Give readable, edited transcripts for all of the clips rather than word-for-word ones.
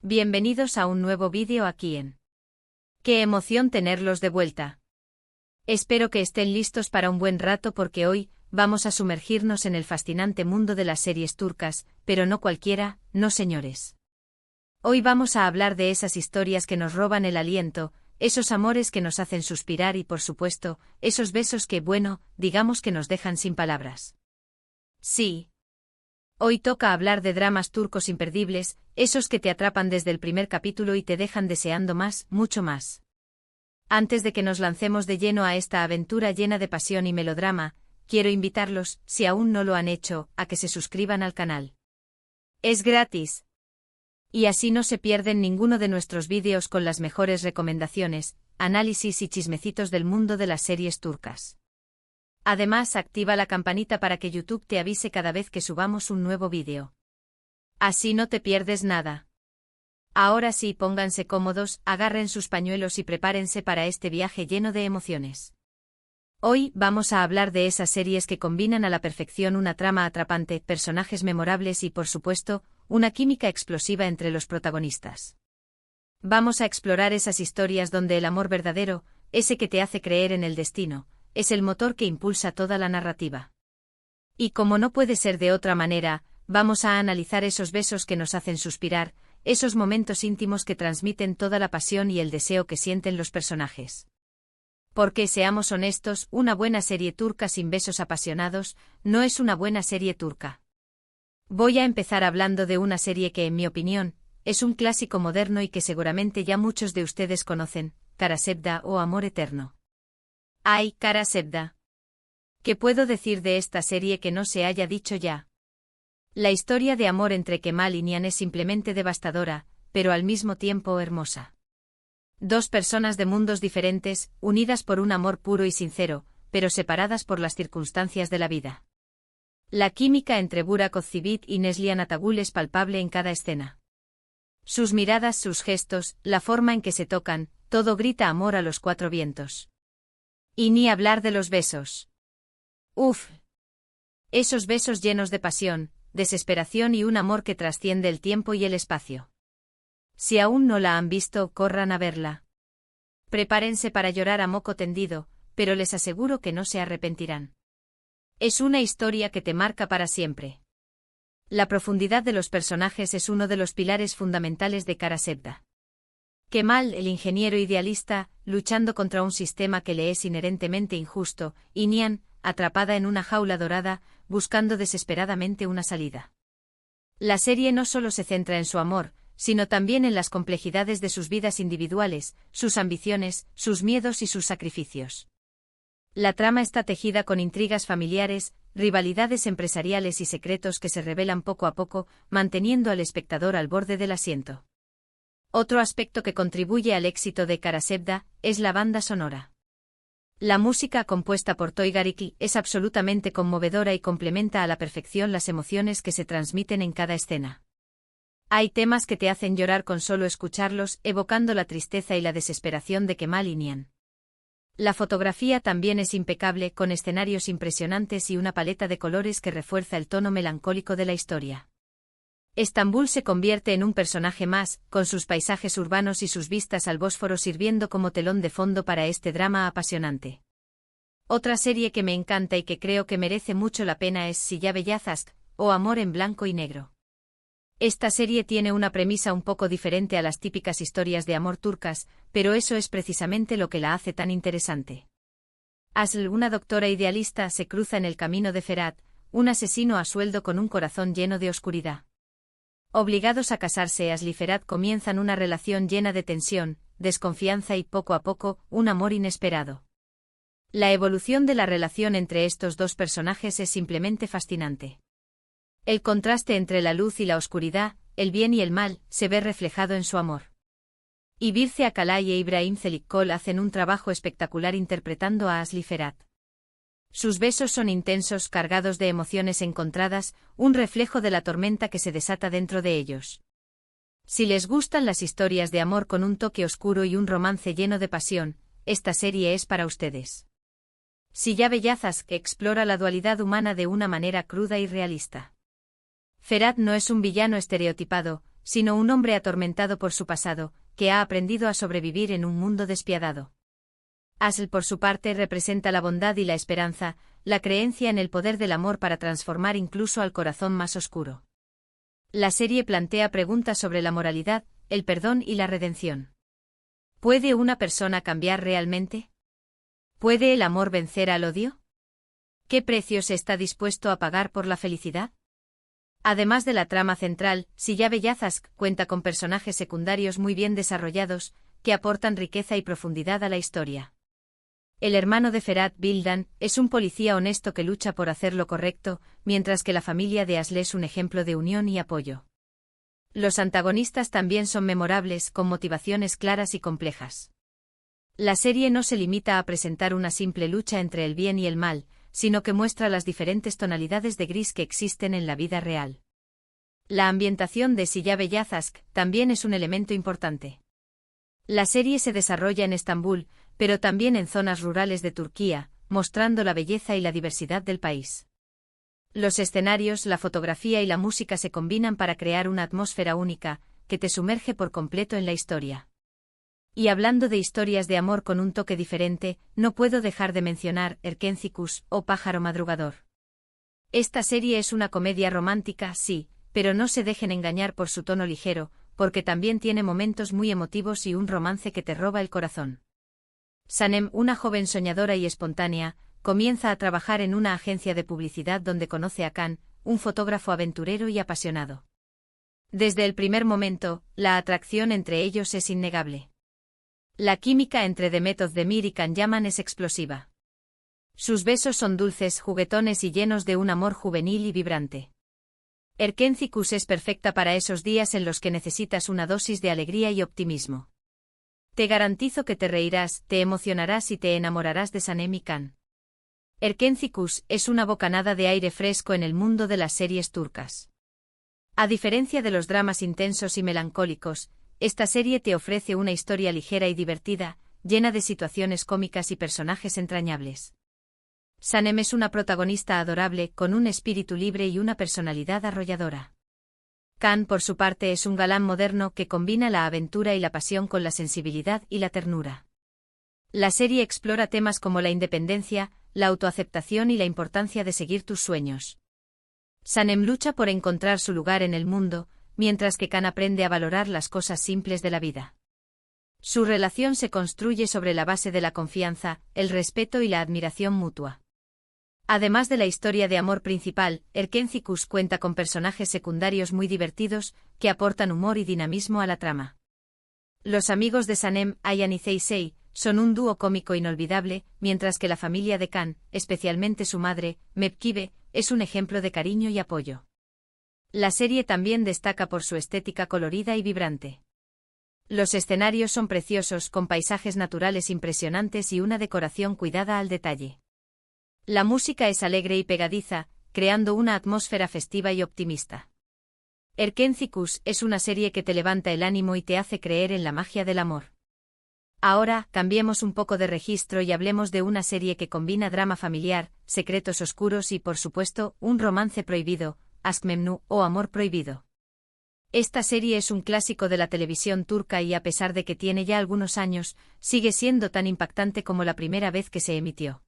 Bienvenidos a un nuevo vídeo aquí en ¡Qué emoción tenerlos de vuelta! Espero que estén listos para un buen rato porque hoy vamos a sumergirnos en el fascinante mundo de las series turcas, pero no cualquiera, no señores. Hoy vamos a hablar de esas historias que nos roban el aliento, esos amores que nos hacen suspirar y por supuesto, esos besos que, bueno, digamos que nos dejan sin palabras. Sí. Hoy toca hablar de dramas turcos imperdibles, esos que te atrapan desde el primer capítulo y te dejan deseando más, mucho más. Antes de que nos lancemos de lleno a esta aventura llena de pasión y melodrama, quiero invitarlos, si aún no lo han hecho, a que se suscriban al canal. Es gratis. Y así no se pierden ninguno de nuestros vídeos con las mejores recomendaciones, análisis y chismecitos del mundo de las series turcas. Además, activa la campanita para que YouTube te avise cada vez que subamos un nuevo vídeo. Así no te pierdes nada. Ahora sí, pónganse cómodos, agarren sus pañuelos y prepárense para este viaje lleno de emociones. Hoy vamos a hablar de esas series que combinan a la perfección una trama atrapante, personajes memorables y, por supuesto, una química explosiva entre los protagonistas. Vamos a explorar esas historias donde el amor verdadero, ese que te hace creer en el destino, es el motor que impulsa toda la narrativa. Y como no puede ser de otra manera, vamos a analizar esos besos que nos hacen suspirar, esos momentos íntimos que transmiten toda la pasión y el deseo que sienten los personajes. Porque, seamos honestos, una buena serie turca sin besos apasionados no es una buena serie turca. Voy a empezar hablando de una serie que, en mi opinión, es un clásico moderno y que seguramente ya muchos de ustedes conocen, Kara Sevda o Amor Eterno. ¡Ay, Kara Sevda! ¿Qué puedo decir de esta serie que no se haya dicho ya? La historia de amor entre Kemal y Nihan es simplemente devastadora, pero al mismo tiempo hermosa. Dos personas de mundos diferentes, unidas por un amor puro y sincero, pero separadas por las circunstancias de la vida. La química entre Burak Özçivit y Neslihan Atagül es palpable en cada escena. Sus miradas, sus gestos, la forma en que se tocan, todo grita amor a los cuatro vientos. Y ni hablar de los besos. ¡Uf! Esos besos llenos de pasión, desesperación y un amor que trasciende el tiempo y el espacio. Si aún no la han visto, corran a verla. Prepárense para llorar a moco tendido, pero les aseguro que no se arrepentirán. Es una historia que te marca para siempre. La profundidad de los personajes es uno de los pilares fundamentales de Kara Sevda. Kemal, el ingeniero idealista, luchando contra un sistema que le es inherentemente injusto, y Nihan, atrapada en una jaula dorada, buscando desesperadamente una salida. La serie no solo se centra en su amor, sino también en las complejidades de sus vidas individuales, sus ambiciones, sus miedos y sus sacrificios. La trama está tejida con intrigas familiares, rivalidades empresariales y secretos que se revelan poco a poco, manteniendo al espectador al borde del asiento. Otro aspecto que contribuye al éxito de Kara Sevda es la banda sonora. La música compuesta por Toygariki es absolutamente conmovedora y complementa a la perfección las emociones que se transmiten en cada escena. Hay temas que te hacen llorar con solo escucharlos, evocando la tristeza y la desesperación de Kemal y Nihan. La fotografía también es impecable, con escenarios impresionantes y una paleta de colores que refuerza el tono melancólico de la historia. Estambul se convierte en un personaje más, con sus paisajes urbanos y sus vistas al Bósforo sirviendo como telón de fondo para este drama apasionante. Otra serie que me encanta y que creo que merece mucho la pena es Silla Beyaz o Amor en Blanco y Negro. Esta serie tiene una premisa un poco diferente a las típicas historias de amor turcas, pero eso es precisamente lo que la hace tan interesante. Aslı, una doctora idealista, se cruza en el camino de Ferhat, un asesino a sueldo con un corazón lleno de oscuridad. Obligados a casarse, Aslı y Ferhat comienzan una relación llena de tensión, desconfianza y, poco a poco, un amor inesperado. La evolución de la relación entre estos dos personajes es simplemente fascinante. El contraste entre la luz y la oscuridad, el bien y el mal, se ve reflejado en su amor. Y Birce Akalay e Ibrahim Çelikkol hacen un trabajo espectacular interpretando a Aslı y Ferhat. Sus besos son intensos, cargados de emociones encontradas, un reflejo de la tormenta que se desata dentro de ellos. Si les gustan las historias de amor con un toque oscuro y un romance lleno de pasión, esta serie es para ustedes. Silla Beyaz, que explora la dualidad humana de una manera cruda y realista. Ferhat no es un villano estereotipado, sino un hombre atormentado por su pasado, que ha aprendido a sobrevivir en un mundo despiadado. Asl, por su parte, representa la bondad y la esperanza, la creencia en el poder del amor para transformar incluso al corazón más oscuro. La serie plantea preguntas sobre la moralidad, el perdón y la redención. ¿Puede una persona cambiar realmente? ¿Puede el amor vencer al odio? ¿Qué precio se está dispuesto a pagar por la felicidad? Además de la trama central, Siyabe Yazask cuenta con personajes secundarios muy bien desarrollados, que aportan riqueza y profundidad a la historia. El hermano de Ferhat Bildan es un policía honesto que lucha por hacer lo correcto, mientras que la familia de Asle es un ejemplo de unión y apoyo. Los antagonistas también son memorables, con motivaciones claras y complejas. La serie no se limita a presentar una simple lucha entre el bien y el mal, sino que muestra las diferentes tonalidades de gris que existen en la vida real. La ambientación de Siyabe Yazask también es un elemento importante. La serie se desarrolla en Estambul, pero también en zonas rurales de Turquía, mostrando la belleza y la diversidad del país. Los escenarios, la fotografía y la música se combinan para crear una atmósfera única, que te sumerge por completo en la historia. Y hablando de historias de amor con un toque diferente, no puedo dejar de mencionar Erkencikus, o Pájaro Madrugador. Esta serie es una comedia romántica, sí, pero no se dejen engañar por su tono ligero, porque también tiene momentos muy emotivos y un romance que te roba el corazón. Sanem, una joven soñadora y espontánea, comienza a trabajar en una agencia de publicidad donde conoce a Khan, un fotógrafo aventurero y apasionado. Desde el primer momento, la atracción entre ellos es innegable. La química entre Demet Özdemir y Can Yaman es explosiva. Sus besos son dulces, juguetones y llenos de un amor juvenil y vibrante. Erkencikus es perfecta para esos días en los que necesitas una dosis de alegría y optimismo. Te garantizo que te reirás, te emocionarás y te enamorarás de Sanem y Khan. Erkencikus es una bocanada de aire fresco en el mundo de las series turcas. A diferencia de los dramas intensos y melancólicos, esta serie te ofrece una historia ligera y divertida, llena de situaciones cómicas y personajes entrañables. Sanem es una protagonista adorable, con un espíritu libre y una personalidad arrolladora. Khan, por su parte, es un galán moderno que combina la aventura y la pasión con la sensibilidad y la ternura. La serie explora temas como la independencia, la autoaceptación y la importancia de seguir tus sueños. Sanem lucha por encontrar su lugar en el mundo, mientras que Khan aprende a valorar las cosas simples de la vida. Su relación se construye sobre la base de la confianza, el respeto y la admiración mutua. Además de la historia de amor principal, Erkencikus cuenta con personajes secundarios muy divertidos, que aportan humor y dinamismo a la trama. Los amigos de Sanem, Ayhan y Zeysey, son un dúo cómico inolvidable, mientras que la familia de Khan, especialmente su madre, Mepkibe, es un ejemplo de cariño y apoyo. La serie también destaca por su estética colorida y vibrante. Los escenarios son preciosos, con paisajes naturales impresionantes y una decoración cuidada al detalle. La música es alegre y pegadiza, creando una atmósfera festiva y optimista. Erkencikus es una serie que te levanta el ánimo y te hace creer en la magia del amor. Ahora, cambiemos un poco de registro y hablemos de una serie que combina drama familiar, secretos oscuros y, por supuesto, un romance prohibido, Aşk Memnu, o Amor Prohibido. Esta serie es un clásico de la televisión turca y, a pesar de que tiene ya algunos años, sigue siendo tan impactante como la primera vez que se emitió.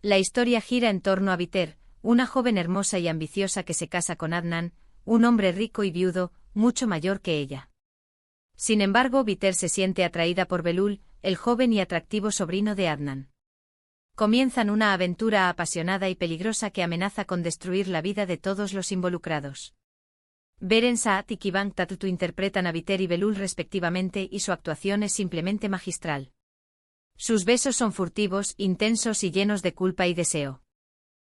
La historia gira en torno a Biter, una joven hermosa y ambiciosa que se casa con Adnan, un hombre rico y viudo, mucho mayor que ella. Sin embargo, Biter se siente atraída por Belul, el joven y atractivo sobrino de Adnan. Comienzan una aventura apasionada y peligrosa que amenaza con destruir la vida de todos los involucrados. Beren Saat y Kıvanç Tatlıtuğ interpretan a Biter y Belul respectivamente y su actuación es simplemente magistral. Sus besos son furtivos, intensos y llenos de culpa y deseo.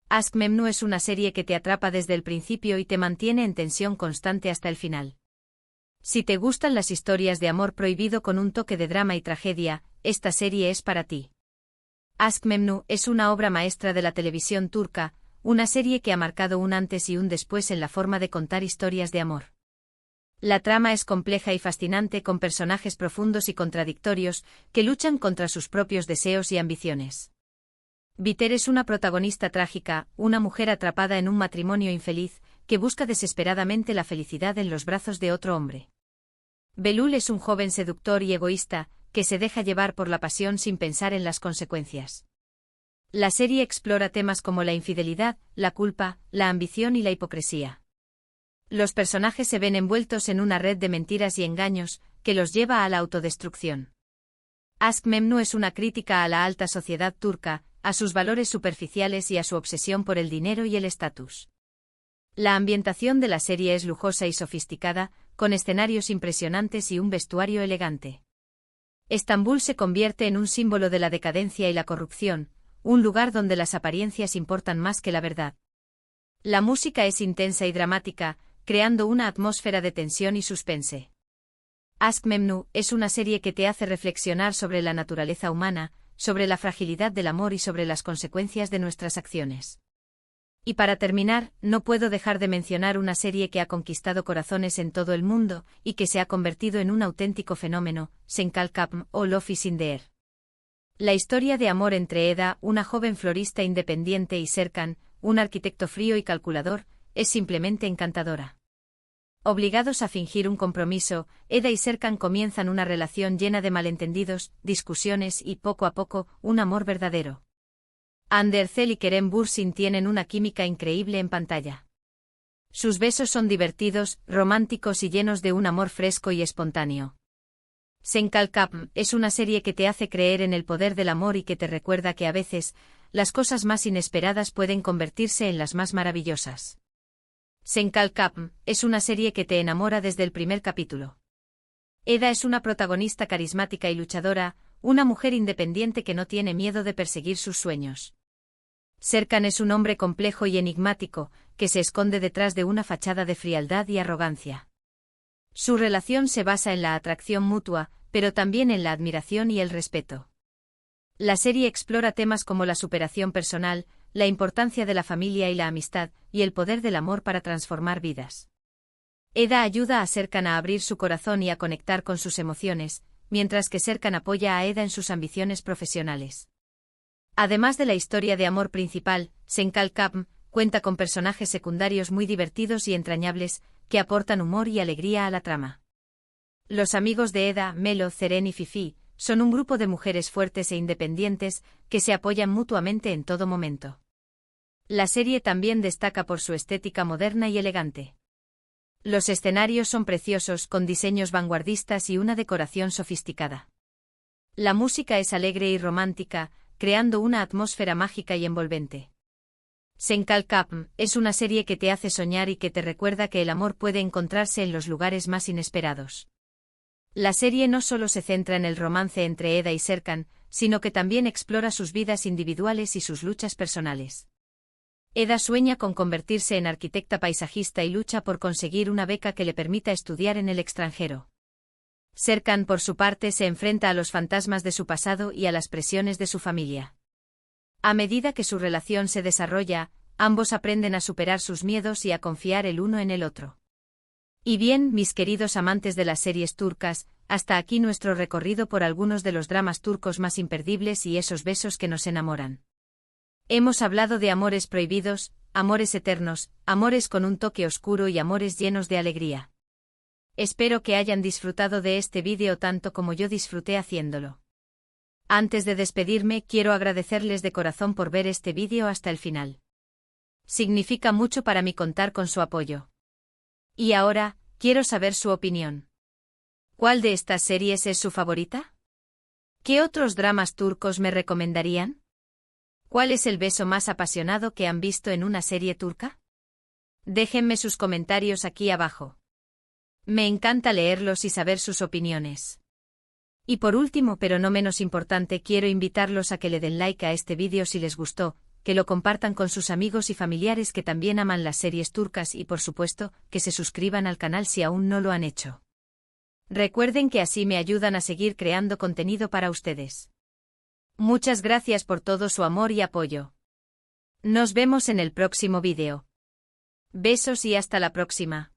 Aşk Memnu es una serie que te atrapa desde el principio y te mantiene en tensión constante hasta el final. Si te gustan las historias de amor prohibido con un toque de drama y tragedia, esta serie es para ti. Aşk Memnu es una obra maestra de la televisión turca, una serie que ha marcado un antes y un después en la forma de contar historias de amor. La trama es compleja y fascinante, con personajes profundos y contradictorios, que luchan contra sus propios deseos y ambiciones. Biter es una protagonista trágica, una mujer atrapada en un matrimonio infeliz, que busca desesperadamente la felicidad en los brazos de otro hombre. Belul es un joven seductor y egoísta, que se deja llevar por la pasión sin pensar en las consecuencias. La serie explora temas como la infidelidad, la culpa, la ambición y la hipocresía. Los personajes se ven envueltos en una red de mentiras y engaños, que los lleva a la autodestrucción. Aşk Memnu es una crítica a la alta sociedad turca, a sus valores superficiales y a su obsesión por el dinero y el estatus. La ambientación de la serie es lujosa y sofisticada, con escenarios impresionantes y un vestuario elegante. Estambul se convierte en un símbolo de la decadencia y la corrupción, un lugar donde las apariencias importan más que la verdad. La música es intensa y dramática, creando una atmósfera de tensión y suspense. Aşk Memnu es una serie que te hace reflexionar sobre la naturaleza humana, sobre la fragilidad del amor y sobre las consecuencias de nuestras acciones. Y para terminar, no puedo dejar de mencionar una serie que ha conquistado corazones en todo el mundo, y que se ha convertido en un auténtico fenómeno, Sen Kalkapm o Love is in the Air. La historia de amor entre Eda, una joven florista independiente, y Serkan, un arquitecto frío y calculador, es simplemente encantadora. Obligados a fingir un compromiso, Eda y Serkan comienzan una relación llena de malentendidos, discusiones y, poco a poco, un amor verdadero. Andercel y Kerem Bürsin tienen una química increíble en pantalla. Sus besos son divertidos, románticos y llenos de un amor fresco y espontáneo. Sen Kalkapm es una serie que te hace creer en el poder del amor y que te recuerda que a veces, las cosas más inesperadas pueden convertirse en las más maravillosas. Sen Kalkapm es una serie que te enamora desde el primer capítulo. Eda es una protagonista carismática y luchadora, una mujer independiente que no tiene miedo de perseguir sus sueños. Serkan es un hombre complejo y enigmático, que se esconde detrás de una fachada de frialdad y arrogancia. Su relación se basa en la atracción mutua, pero también en la admiración y el respeto. La serie explora temas como la superación personal, la importancia de la familia y la amistad, y el poder del amor para transformar vidas. Eda ayuda a Serkan a abrir su corazón y a conectar con sus emociones, mientras que Serkan apoya a Eda en sus ambiciones profesionales. Además de la historia de amor principal, Sen Kalkapm cuenta con personajes secundarios muy divertidos y entrañables, que aportan humor y alegría a la trama. Los amigos de Eda, Melo, Ceren y Fifi, son un grupo de mujeres fuertes e independientes, que se apoyan mutuamente en todo momento. La serie también destaca por su estética moderna y elegante. Los escenarios son preciosos, con diseños vanguardistas y una decoración sofisticada. La música es alegre y romántica, creando una atmósfera mágica y envolvente. Sen Kalkapm es una serie que te hace soñar y que te recuerda que el amor puede encontrarse en los lugares más inesperados. La serie no solo se centra en el romance entre Eda y Serkan, sino que también explora sus vidas individuales y sus luchas personales. Eda sueña con convertirse en arquitecta paisajista y lucha por conseguir una beca que le permita estudiar en el extranjero. Serkan, por su parte, se enfrenta a los fantasmas de su pasado y a las presiones de su familia. A medida que su relación se desarrolla, ambos aprenden a superar sus miedos y a confiar el uno en el otro. Y bien, mis queridos amantes de las series turcas, hasta aquí nuestro recorrido por algunos de los dramas turcos más imperdibles y esos besos que nos enamoran. Hemos hablado de amores prohibidos, amores eternos, amores con un toque oscuro y amores llenos de alegría. Espero que hayan disfrutado de este vídeo tanto como yo disfruté haciéndolo. Antes de despedirme, quiero agradecerles de corazón por ver este vídeo hasta el final. Significa mucho para mí contar con su apoyo. Y ahora, quiero saber su opinión. ¿Cuál de estas series es su favorita? ¿Qué otros dramas turcos me recomendarían? ¿Cuál es el beso más apasionado que han visto en una serie turca? Déjenme sus comentarios aquí abajo. Me encanta leerlos y saber sus opiniones. Y por último, pero no menos importante, quiero invitarlos a que le den like a este vídeo si les gustó, que lo compartan con sus amigos y familiares que también aman las series turcas y, por supuesto, que se suscriban al canal si aún no lo han hecho. Recuerden que así me ayudan a seguir creando contenido para ustedes. Muchas gracias por todo su amor y apoyo. Nos vemos en el próximo vídeo. Besos y hasta la próxima.